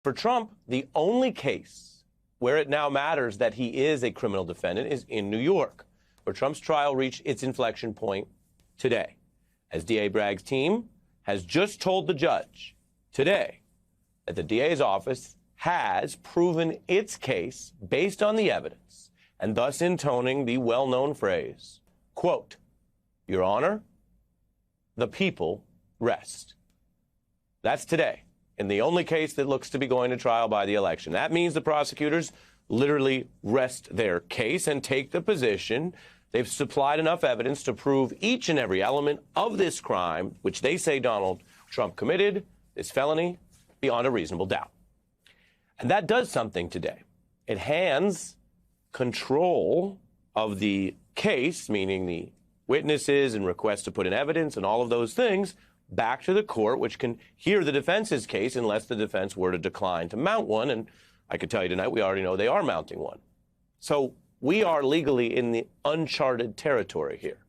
For Trump, the only case where it now matters that he is a criminal defendant is in New York, where Trump's trial reached its inflection point today, as DA Bragg's team has just told the judge today that the DA's office has proven its case based on the evidence, and thus intoning the well-known phrase, quote, "Your Honor, the people rest." That's today, in the only case that looks to be going to trial by the election. That means the prosecutors literally rest their case and take the position they've supplied enough evidence to prove each and every element of this crime, which they say Donald Trump committed, this felony, beyond a reasonable doubt. And that does something today. It hands control of the case, meaning the witnesses and requests to put in evidence and all of those things, back to the court, which can hear the defense's case unless the defense were to decline to mount one. And I could tell you tonight, we already know they are mounting one. So we are legally in the uncharted territory here.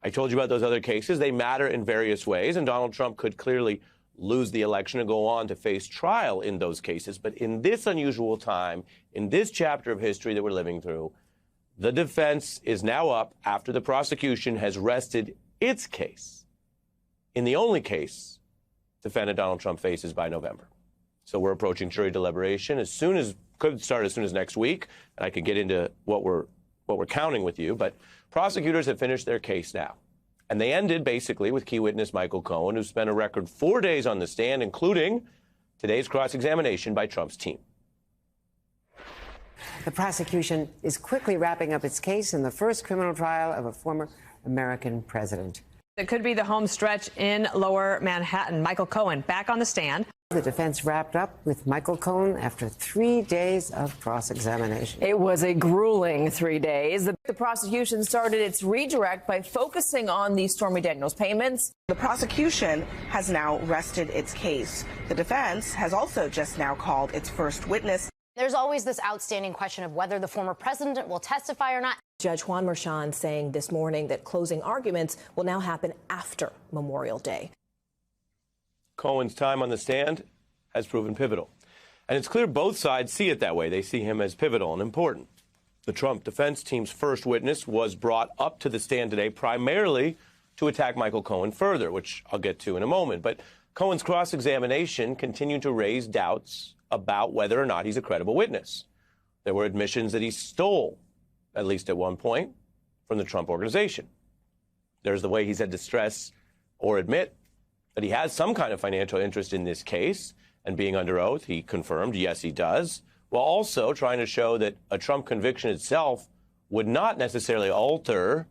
I told you about those other cases. They matter in various ways, and Donald Trump could clearly lose the election and go on to face trial in those cases. But in this unusual time, in this chapter of history that we're living through, the defense is now up after the prosecution has rested its case in the only case defendant Donald Trump faces by November. So we're approaching jury deliberation could start as soon as next week, and I could get into what we're counting with you, but prosecutors have finished their case now. And they ended basically with key witness Michael Cohen, who spent a record 4 days on the stand, including today's cross-examination by Trump's team. The prosecution is quickly wrapping up its case in the first criminal trial of a former American president. It could be the home stretch in Lower Manhattan. Michael Cohen back on the stand. The defense wrapped up with Michael Cohen after 3 days of cross-examination. It was a grueling 3 days. The prosecution started its redirect by focusing on the Stormy Daniels payments. The prosecution has now rested its case. The defense has also just now called its first witness. There's always this outstanding question of whether the former president will testify or not. Judge Juan Merchan saying this morning that closing arguments will now happen after Memorial Day. Cohen's time on the stand has proven pivotal. And it's clear both sides see it that way. They see him as pivotal and important. The Trump defense team's first witness was brought up to the stand today primarily to attack Michael Cohen further, which I'll get to in a moment. But Cohen's cross-examination continued to raise doubts about whether or not he's a credible witness. There were admissions that he stole, at least at one point, from the Trump organization. There's the way he's had to stress or admit that he has some kind of financial interest in this case, and being under oath, he confirmed, yes, he does, while also trying to show that a Trump conviction itself would not necessarily alter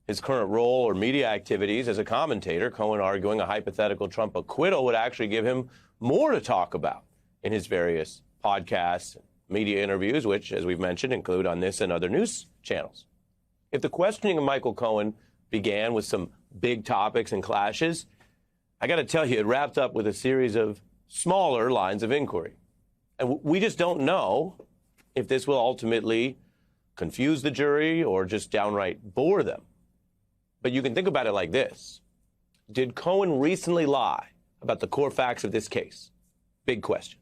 his current role or media activities as a commentator. Cohen arguing a hypothetical Trump acquittal would actually give him more to talk about in his various podcasts, media interviews, which, as we've mentioned, include on this and other news channels. If the questioning of Michael Cohen began with some big topics and clashes, I got to tell you, it wrapped up with a series of smaller lines of inquiry. And we just don't know if this will ultimately confuse the jury or just downright bore them. But you can think about it like this. Did Cohen recently lie about the core facts of this case? Big question.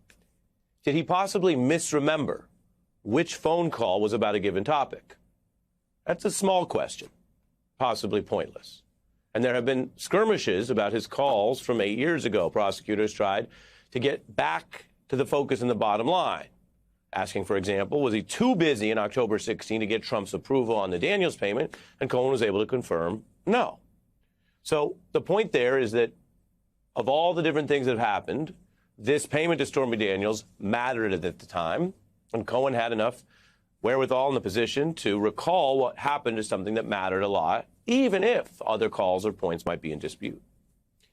Did he possibly misremember which phone call was about a given topic? That's a small question, possibly pointless. And there have been skirmishes about his calls from 8 years ago. Prosecutors tried to get back to the focus and the bottom line, asking, for example, was he too busy in October 16 to get Trump's approval on the Daniels payment? And Cohen was able to confirm no. So the point there is that of all the different things that have happened, this payment to Stormy Daniels mattered at the time, and Cohen had enough wherewithal in the position to recall what happened as something that mattered a lot, even if other calls or points might be in dispute.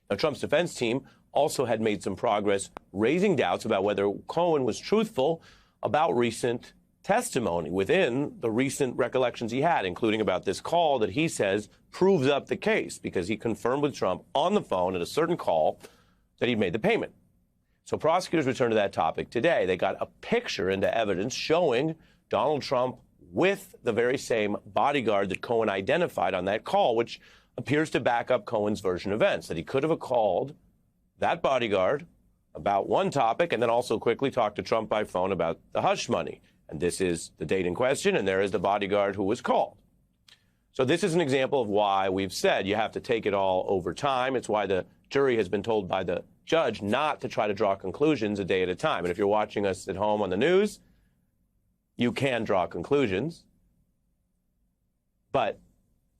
Now, Trump's defense team also had made some progress raising doubts about whether Cohen was truthful about recent testimony within the recent recollections he had, including about this call that he says proves up the case because he confirmed with Trump on the phone at a certain call that he'd made the payment. So prosecutors returned to that topic today. They got a picture into evidence showing Donald Trump with the very same bodyguard that Cohen identified on that call, which appears to back up Cohen's version of events, that he could have called that bodyguard about one topic and then also quickly talked to Trump by phone about the hush money. And this is the date in question, and there is the bodyguard who was called. So this is an example of why we've said you have to take it all over time. It's why the jury has been told by the judge not to try to draw conclusions a day at a time. And if you're watching us at home on the news, you can draw conclusions, but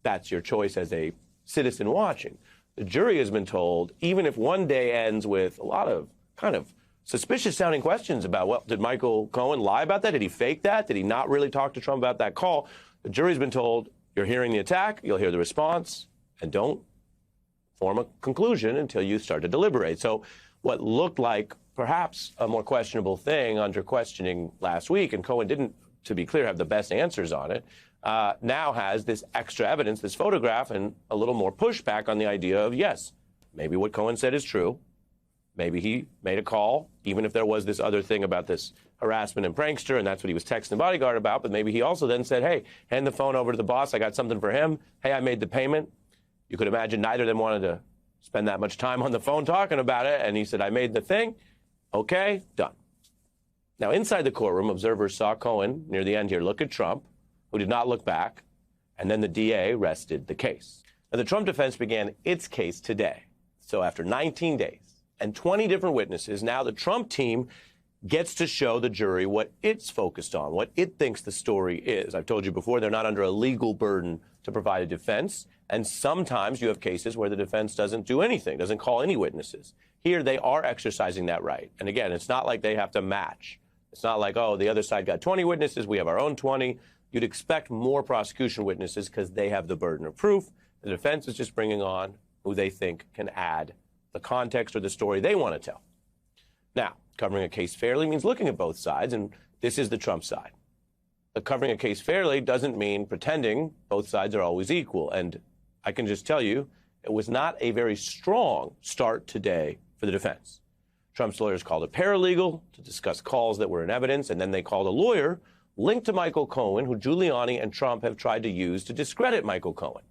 that's your choice as a citizen watching. The jury has been told, even if one day ends with a lot of kind of suspicious sounding questions about, well, did Michael Cohen lie about that? Did he fake that? Did he not really talk to Trump about that call? The jury's been told, you're hearing the attack, you'll hear the response, and don't form a conclusion until you start to deliberate. So what looked like perhaps a more questionable thing under questioning last week, and Cohen didn't, to be clear, have the best answers on it, now has this extra evidence, this photograph, and a little more pushback on the idea of, yes, maybe what Cohen said is true. Maybe he made a call, even if there was this other thing about this harassment and prankster, and that's what he was texting the bodyguard about. But maybe he also then said, hey, hand the phone over to the boss. I got something for him. Hey, I made the payment. You could imagine neither of them wanted to spend that much time on the phone talking about it. And he said, I made the thing. OK, done. Now, inside the courtroom, observers saw Cohen near the end here look at Trump, who did not look back. And then the DA rested the case. Now, the Trump defense began its case today. So after 19 days and 20 different witnesses, now the Trump team gets to show the jury what it's focused on, what it thinks the story is. I've told you before, they're not under a legal burden to provide a defense. And sometimes you have cases where the defense doesn't do anything, doesn't call any witnesses. Here, they are exercising that right. And again, it's not like they have to match. It's not like, oh, the other side got 20 witnesses, we have our own 20. You'd expect more prosecution witnesses because they have the burden of proof. The defense is just bringing on who they think can add the context or the story they want to tell. Now, covering a case fairly means looking at both sides, and this is the Trump side. But covering a case fairly doesn't mean pretending both sides are always equal. And I can just tell you, it was not a very strong start today for the defense. Trump's lawyers called a paralegal to discuss calls that were in evidence, and then they called a lawyer linked to Michael Cohen, who Giuliani and Trump have tried to use to discredit Michael Cohen.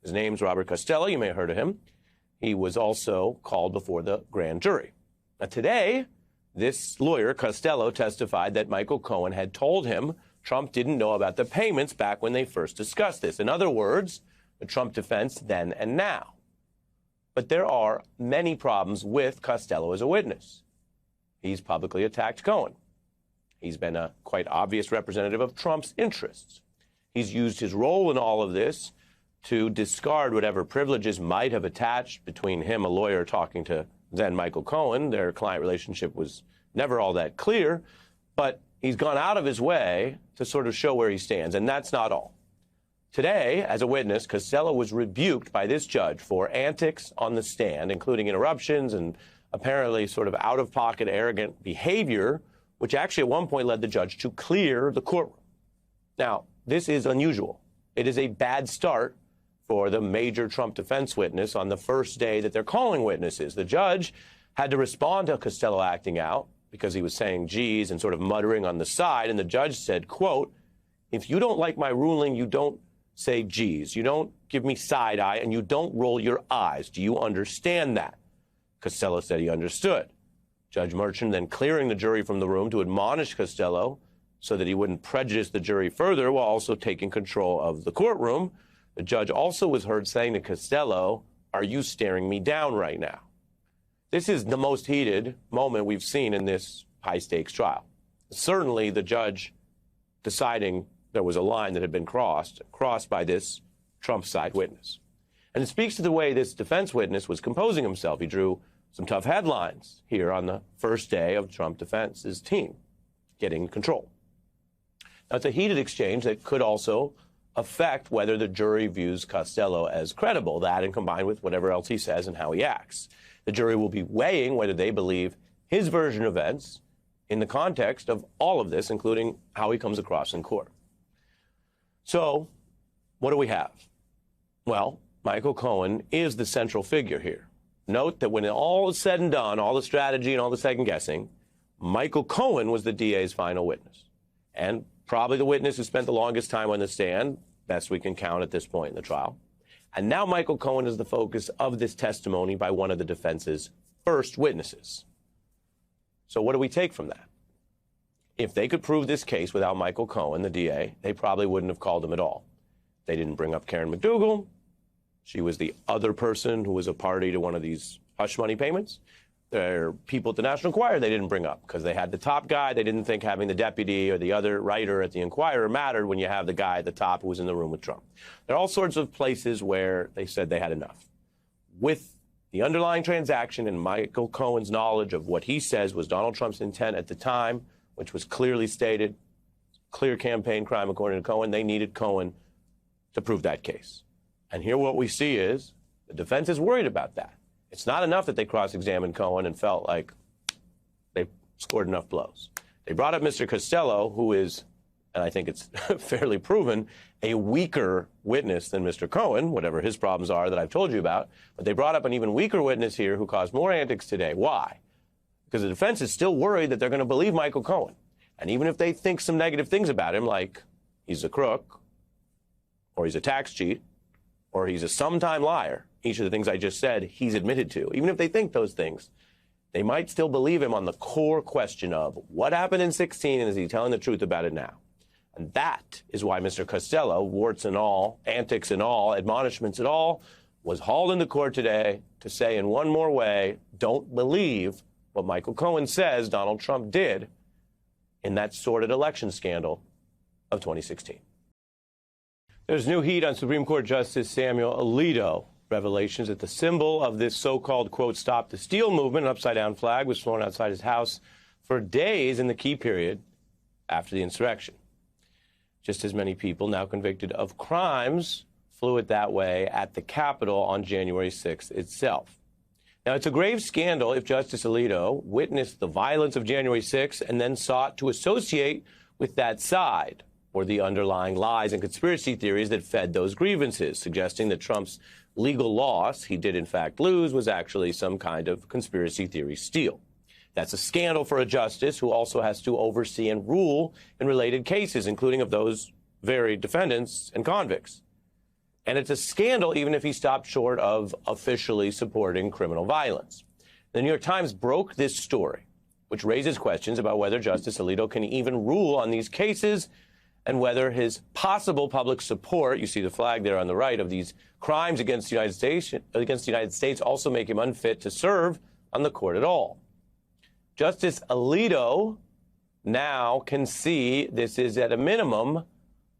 His name's Robert Costello. You may have heard of him. He was also called before the grand jury. Now, today, this lawyer, Costello, testified that Michael Cohen had told him Trump didn't know about the payments back when they first discussed this. In other words, the Trump defense then and now. But there are many problems with Costello as a witness. He's publicly attacked Cohen. He's been a quite obvious representative of Trump's interests. He's used his role in all of this to discard whatever privileges might have attached between him, a lawyer, talking to then Michael Cohen. Their client relationship was never all that clear, but he's gone out of his way to sort of show where he stands, and that's not all. Today, as a witness, Costello was rebuked by this judge for antics on the stand, including interruptions and apparently sort of out-of-pocket, arrogant behavior, which actually at one point led the judge to clear the courtroom. Now, this is unusual. It is a bad start for the major Trump defense witness on the first day that they're calling witnesses. The judge had to respond to Costello acting out because he was saying geez and sort of muttering on the side. And the judge said, quote, if you don't like my ruling, you don't say geez. You don't give me side eye and you don't roll your eyes. Do you understand that? Costello said he understood. Judge Merchan then clearing the jury from the room to admonish Costello so that he wouldn't prejudice the jury further while also taking control of the courtroom. The judge also was heard saying to Costello, are you staring me down right now? This is the most heated moment we've seen in this high-stakes trial. Certainly the judge deciding there was a line that had been crossed by this Trump side witness. And it speaks to the way this defense witness was composing himself. He drew some tough headlines here on the first day of Trump defense's team getting control. Now, it's a heated exchange that could also affect whether the jury views Costello as credible, that and combined with whatever else he says and how he acts. The jury will be weighing whether they believe his version of events in the context of all of this, including how he comes across in court. So, what do we have? Well, Michael Cohen is the central figure here. Note that when all is said and done, all the strategy and all the second guessing, Michael Cohen was the DA's final witness. And probably the witness who spent the longest time on the stand, best we can count at this point in the trial. And now Michael Cohen is the focus of this testimony by one of the defense's first witnesses. So what do we take from that? If they could prove this case without Michael Cohen, the DA, they probably wouldn't have called him at all. They didn't bring up Karen McDougal. She was the other person who was a party to one of these hush money payments. There are people at the National Enquirer they didn't bring up because they had the top guy. They didn't think having the deputy or the other writer at the Enquirer mattered when you have the guy at the top who was in the room with Trump. There are all sorts of places where they said they had enough. With the underlying transaction and Michael Cohen's knowledge of what he says was Donald Trump's intent at the time, which was clearly stated, clear campaign crime according to Cohen, they needed Cohen to prove that case. And here what we see is the defense is worried about that. It's not enough that they cross-examined Cohen and felt like they scored enough blows. They brought up Mr. Costello, who is, and I think it's fairly proven, a weaker witness than Mr. Cohen, whatever his problems are that I've told you about. But they brought up an even weaker witness here who caused more antics today. Why? Because the defense is still worried that they're going to believe Michael Cohen. And even if they think some negative things about him, like he's a crook, or he's a tax cheat, or he's a sometime liar, each of the things I just said, he's admitted to. Even if they think those things, they might still believe him on the core question of what happened in 16 and is he telling the truth about it now? And that is why Mr. Costello, warts and all, antics and all, admonishments and all, was hauled into court today to say in one more way, don't believe what Michael Cohen says Donald Trump did in that sordid election scandal of 2016. There's new heat on Supreme Court Justice Samuel Alito. Revelations that the symbol of this so-called, quote, stop the steal movement, an upside-down flag, was flown outside his house for days in the key period after the insurrection. Just as many people now convicted of crimes flew it that way at the Capitol on January 6th itself. Now, it's a grave scandal if Justice Alito witnessed the violence of January 6th and then sought to associate with that side or the underlying lies and conspiracy theories that fed those grievances, suggesting that Trump's legal loss he did in fact lose was actually some kind of conspiracy theory steal. That's a scandal for a justice who also has to oversee and rule in related cases, including of those very defendants and convicts. And it's a scandal even if he stopped short of officially supporting criminal violence. The New York Times broke this story, which raises questions about whether Justice Alito can even rule on these cases and whether his possible public support, you see the flag there on the right, of these crimes against the United States also make him unfit to serve on the court at all. Justice Alito now can see this is at a minimum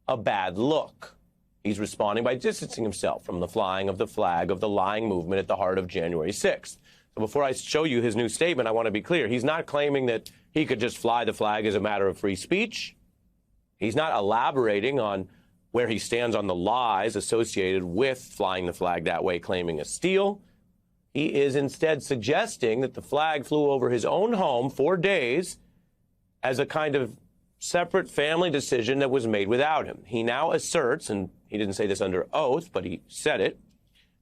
a bad look. He's responding by distancing himself from the flying of the flag of the lying movement at the heart of January 6th. So before I show you his new statement, I want to be clear. He's not claiming that he could just fly the flag as a matter of free speech. He's not elaborating on where he stands on the lies associated with flying the flag that way, claiming a steal. He is instead suggesting that the flag flew over his own home for days as a kind of separate family decision that was made without him. He now asserts, and he didn't say this under oath, but he said it,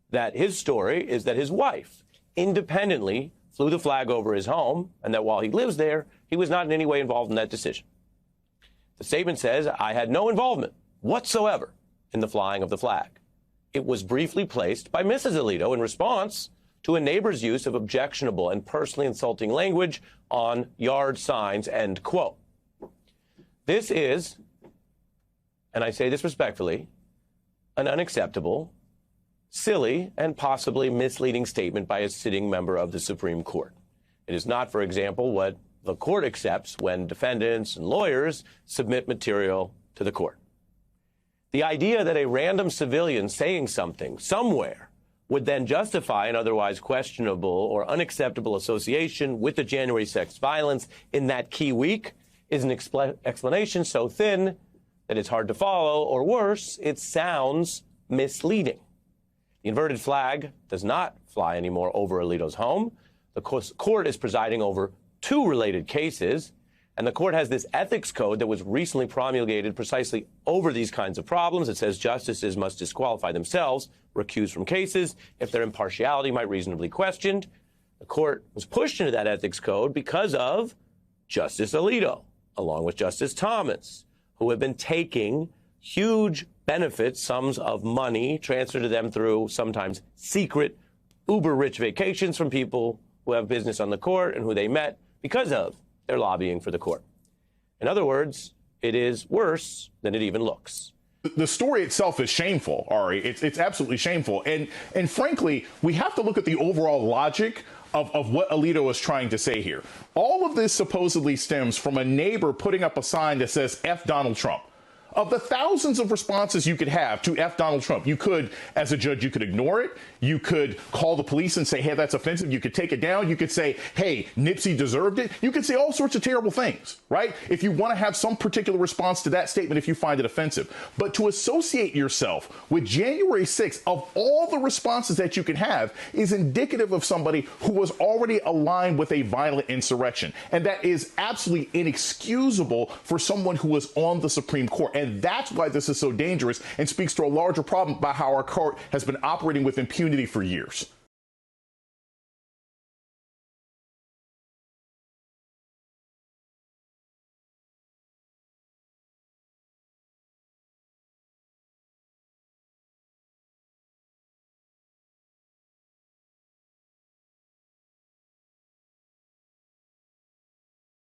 that his story is that his wife independently flew the flag over his home and that while he lives there, he was not in any way involved in that decision. The statement says, I had no involvement whatsoever in the flying of the flag. It was briefly placed by Mrs. Alito in response to a neighbor's use of objectionable and personally insulting language on yard signs, end quote. This is, and I say this respectfully, an unacceptable, silly, and possibly misleading statement by a sitting member of the Supreme Court. It is not, for example, what the court accepts when defendants and lawyers submit material to the court. The idea that a random civilian saying something somewhere would then justify an otherwise questionable or unacceptable association with the January 6th violence in that key week is an explanation so thin that it's hard to follow, or worse, it sounds misleading. The inverted flag does not fly anymore over Alito's home. The court is presiding over two related cases, and the court has this ethics code that was recently promulgated precisely over these kinds of problems. It says justices must disqualify themselves, recuse from cases, if their impartiality might reasonably be questioned. The court was pushed into that ethics code because of Justice Alito, along with Justice Thomas, who have been taking huge benefits, sums of money transferred to them through sometimes secret, uber-rich vacations from people who have business on the court and who they met because of their lobbying for the court. In other words, it is worse than it even looks. The story itself is shameful, Ari. It's absolutely shameful. And frankly, we have to look at the overall logic of what Alito is trying to say here. All of this supposedly stems from a neighbor putting up a sign that says F Donald Trump. Of the thousands of responses you could have to F Donald Trump, you could, as a judge, you could ignore it. You could call the police and say, hey, that's offensive. You could take it down. You could say, hey, Nipsey deserved it. You could say all sorts of terrible things, right? If you want to have some particular response to that statement, if you find it offensive. But to associate yourself with January 6th, of all the responses that you can have, is indicative of somebody who was already aligned with a violent insurrection. And that is absolutely inexcusable for someone who was on the Supreme Court. And that's why this is so dangerous and speaks to a larger problem about how our court has been operating with impunity for years.